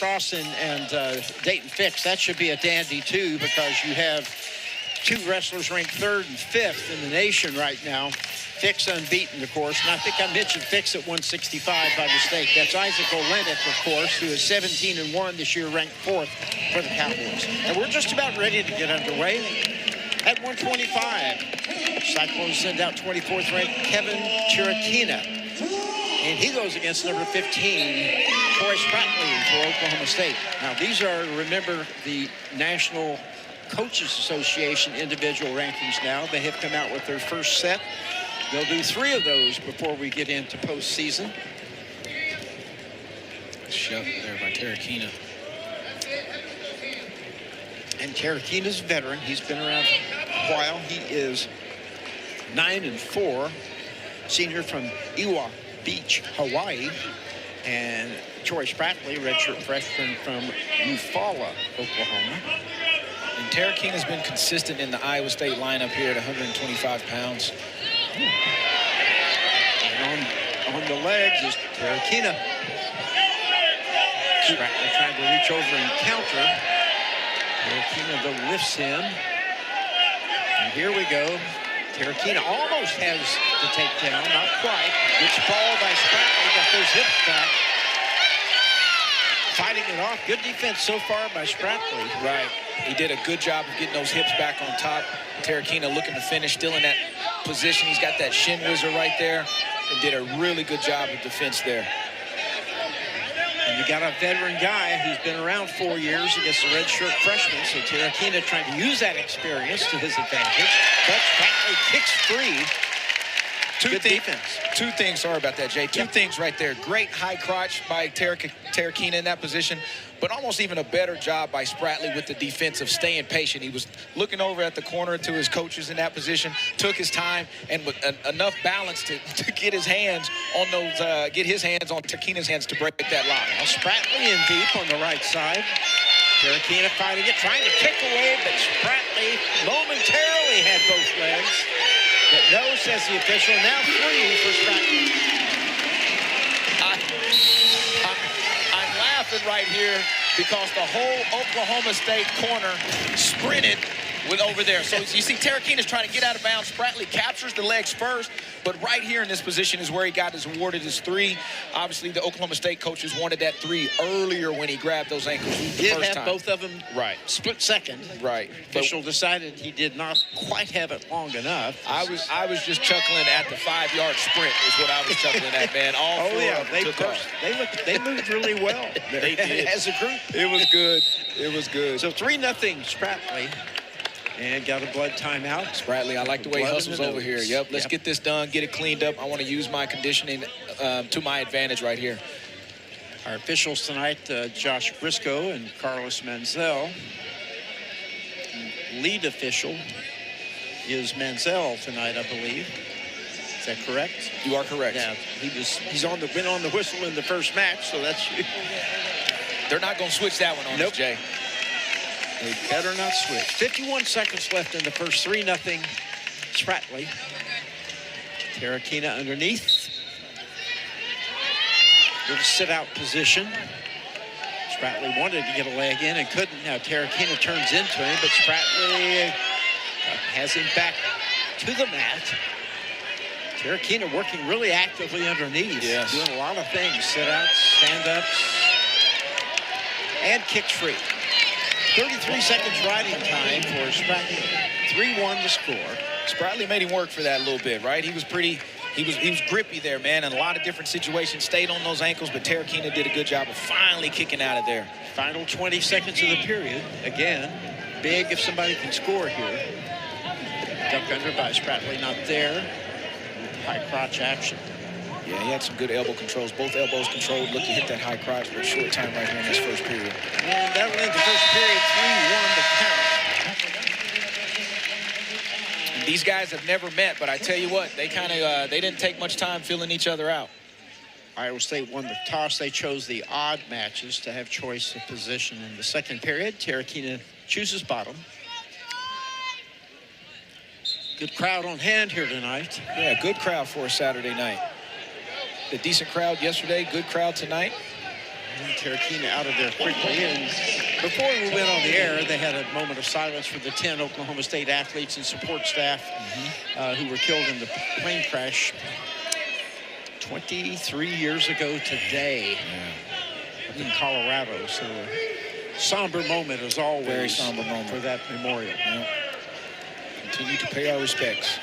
Cross and Dayton Fix, that should be a dandy too, because you have two wrestlers ranked 3rd and 5th in the nation right now. Fix unbeaten, of course, and I think I mentioned Fix at 165 by mistake. That's Isaac Olenek, of course, who is 17-1 this year, ranked 4th for the Cowboys. And we're just about ready to get underway at 125. Cyclones send out 24th ranked Kysen Terukina, and he goes against number 15, Troy Spratley for Oklahoma State. Now, these are, remember, the National Coaches Association individual rankings now. They have come out with their first set. They'll do 3 of those before we get into postseason. Shut there by Terukina. And Terukina's a veteran. He's been around for a while. He is 9-4, senior from Iwa Beach, Hawaii. And Troy Spratley, redshirt freshman from Eufaula, Oklahoma. And Terukina's been consistent in the Iowa State lineup here at 125 pounds. And on the legs is Terukina. Spratley trying to reach over and counter. Terukina though lifts him. And here we go. Terukina almost has the takedown, not quite. Gets ball by Spratley, got those hips back. Fighting it off. Good defense so far by Spratley. Right. He did a good job of getting those hips back on top. Terukina looking to finish, still in that position. He's got that shin whizzer right there and did a really good job of defense there. And you got a veteran guy who's been around 4 years against a redshirt freshman, so Terukina trying to use that experience to his advantage. But Spratley kicks free. Two things, sorry about that, Jay. Two things right there. Great high crotch by Terukina in that position, but almost even a better job by Spratley with the defense of staying patient. He was looking over at the corner to his coaches in that position, took his time, and with enough balance to get his hands on those, get his hands on Terukina's hands to break that lock. Now Spratley in deep on the right side. Terukina fighting it, trying to kick away, but Spratley momentarily had both legs. But no, says the official. Now free for Spratley. I'm laughing right here because the whole Oklahoma State corner sprinted with over there. So you see Terukina's trying to get out of bounds. Spratley captures the legs first, but right here in this position is where he got awarded his 3. Obviously, the Oklahoma State coaches wanted that 3 earlier when he grabbed those ankles the did first have time. both of them right. split second. Right. Official decided he did not quite have it long enough. I was just chuckling at the 5-yard sprint is what I was chuckling at, man. All 4 of them took off. They moved really well. They did. As a group. It was good. It was good. So 3-0 Spratley. And got a blood timeout. Spratley, I like the way he hustles over here. Yep, let's get this done, get it cleaned up. I want to use my conditioning to my advantage right here. Our officials tonight, Josh Briscoe and Carlos Manzel. Lead official is Manzel tonight, I believe. Is that correct? You are correct. Yeah, he's been on the whistle in the first match, so that's. They're not going to switch that one on us, Jay. They better not switch. 51 seconds left in the first. 3-0 Spratley. Terukina underneath. Little sit-out position. Spratley wanted to get a leg in and couldn't. Now Terukina turns into him, but Spratley has him back to the mat. Terukina working really actively underneath. Yes. Doing a lot of things. Sit-outs, stand-ups, and kicks free. 33 seconds riding time for Spratley. 3-1 to score. Spratley made him work for that a little bit, right? He was grippy there, man, in a lot of different situations, stayed on those ankles, but Terukina did a good job of finally kicking out of there. Final 20 seconds of the period. Again, big if somebody can score here. Duck under by Spratley, not there. High crotch action. Yeah, he had some good elbow controls. Both elbows controlled. Look, he hit that high crotch for a short time right here in this first period. And that will end the first period, 3-1 to count. And these guys have never met, but I tell you what, they they didn't take much time feeling each other out. Iowa State won the toss. They chose the odd matches to have choice of position in the second period. Terukina chooses bottom. Good crowd on hand here tonight. Yeah, good crowd for a Saturday night. A decent crowd yesterday, good crowd tonight. Terukina out of there quickly. And before we went on the air, they had a moment of silence for the 10 Oklahoma State athletes and support staff who were killed in the plane crash 23 years ago today in Colorado. So a somber moment as always. Very somber moment for that memorial. Yeah. Continue to pay our respects.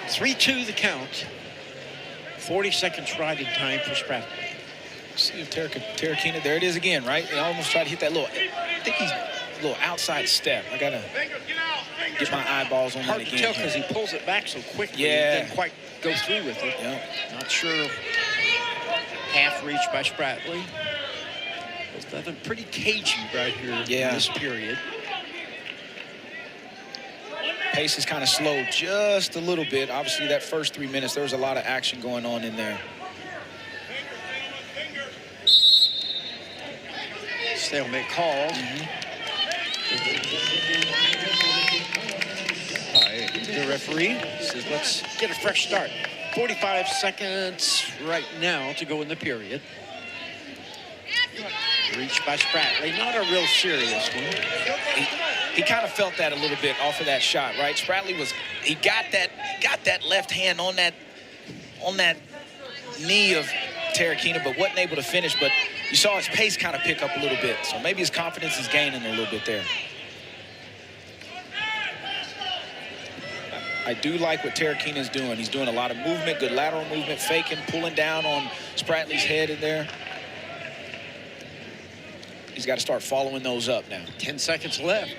3-2 the count. 40 seconds riding time for Spratley. See if Terukina, there it is again, right? They almost tried to hit that little, I think he's a little outside step. I got to get my eyeballs on that again. Hard to tell because he pulls it back so quickly. Yeah. He didn't quite go through with it. Yeah. Not sure. Half reach by Spratley. Both of them pretty cagey right here in this period. Pace is kind of slow just a little bit. Obviously, that first 3 minutes, there was a lot of action going on in there. Stalemate called. By the referee. Says, let's get a fresh start. 45 seconds right now to go in the period. Reached by Spratley. Not a real serious one. He kind of felt that a little bit off of that shot, right? Spratley he got that left hand on that knee of Terukina, but wasn't able to finish. But you saw his pace kind of pick up a little bit. So maybe his confidence is gaining a little bit there. I do like what Terukina is doing. He's doing a lot of movement, good lateral movement, faking, pulling down on Spratley's head in there. He's got to start following those up now. 10 seconds left.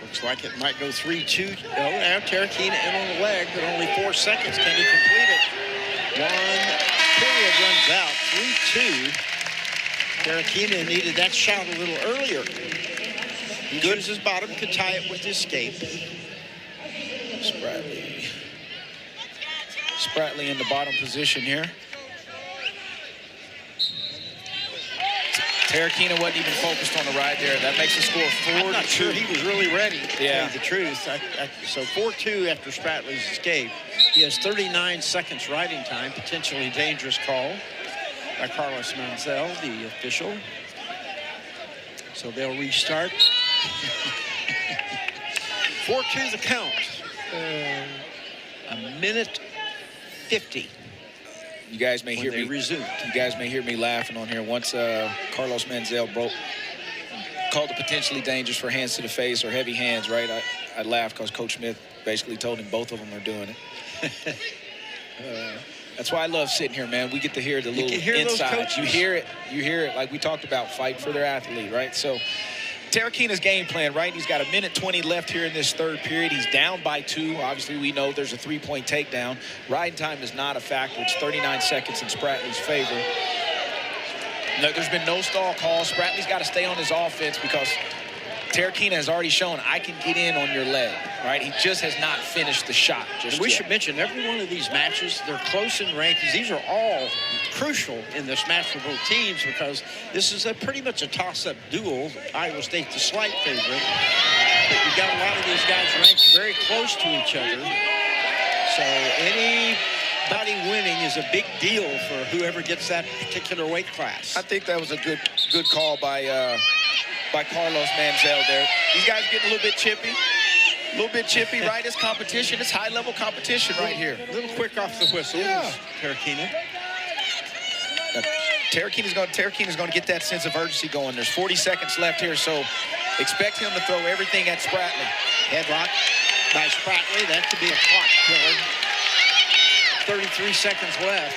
Looks like it might go 3-2. Oh, now Terukina in on the leg, but only 4 seconds. Can he complete it? One period runs out. 3-2. Terukina needed that shot a little earlier. He uses his bottom, could tie it with his escape. Spratley in the bottom position here. Terukina wasn't even focused on the ride there. That makes the score 4-2. I'm not sure he was really ready, to tell Yeah. you the truth. So 4-2 after Spratley's escape. He has 39 seconds riding time. Potentially dangerous call by Carlos Manzel, the official. So they'll restart. 4-2 the count. A minute 50. You guys may when hear they me. resumed. You guys may hear me laughing on here. Once Carlos Manzel called it potentially dangerous for hands to the face or heavy hands, right? I laughed because Coach Smith basically told him both of them are doing it. That's why I love sitting here, man. We get to hear the little insides. You hear it like we talked about, fight for their athlete, right? So Terukina's game plan, right? He's got a minute 20 left here in this third period. He's down by 2. Obviously, we know there's a 3-point takedown. Riding time is not a factor. It's 39 seconds in Spratley's favor. No, there's been no stall calls. Spratley's got to stay on his offense because Terukina has already shown I can get in on your leg, right? He just has not finished the shot just We yet. should mention every one of these matches, they're close in rankings. These are all crucial in this match for both teams because this is pretty much a toss-up duel. Iowa State the slight favorite. But you've got a lot of these guys ranked very close to each other. So anybody winning is a big deal for whoever gets that particular weight class. I think that was a good call by Carlos Manzel there. These guys getting a little bit chippy. Right? It's competition. It's high-level competition right here. A little quick off the whistle. Yeah. Terukina. Terukina's going to get that sense of urgency going. There's 40 seconds left here, so expect him to throw everything at Spratley. Headlock by Spratley. That could be a clock killer. 33 seconds left.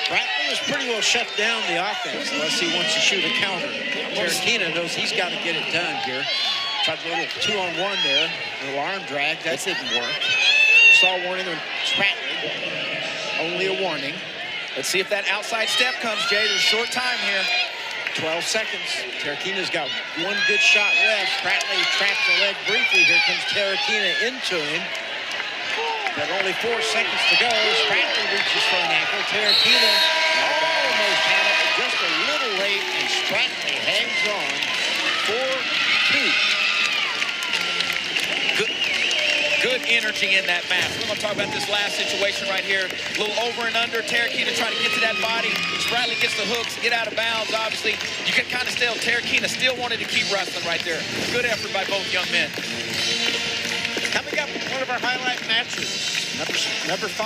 Spratley has pretty well shut down the offense unless he wants to shoot a counter. Terukina knows he's got to get it done here. Tried a little 2-on-1 there. A little arm drag. That didn't work. Saw warning on Spratley. Only a warning. Let's see if that outside step comes, Jay. There's short time here. 12 seconds. Terukina's got one good shot left. Spratley traps the leg briefly. Here comes Terukina into him. But only 4 seconds to go. Spratley reaches for an ankle. Terukina almost had it, but just a little late, and Spratley hangs on. 4-2. Good energy in that match. We're going to talk about this last situation right here. A little over and under. Terukina trying to get to that body. Spratley gets the hooks, get out of bounds. Obviously, you can kind of tell Terukina still wanted to keep wrestling right there. Good effort by both young men. Coming up, one of our highlight matches. Number 5.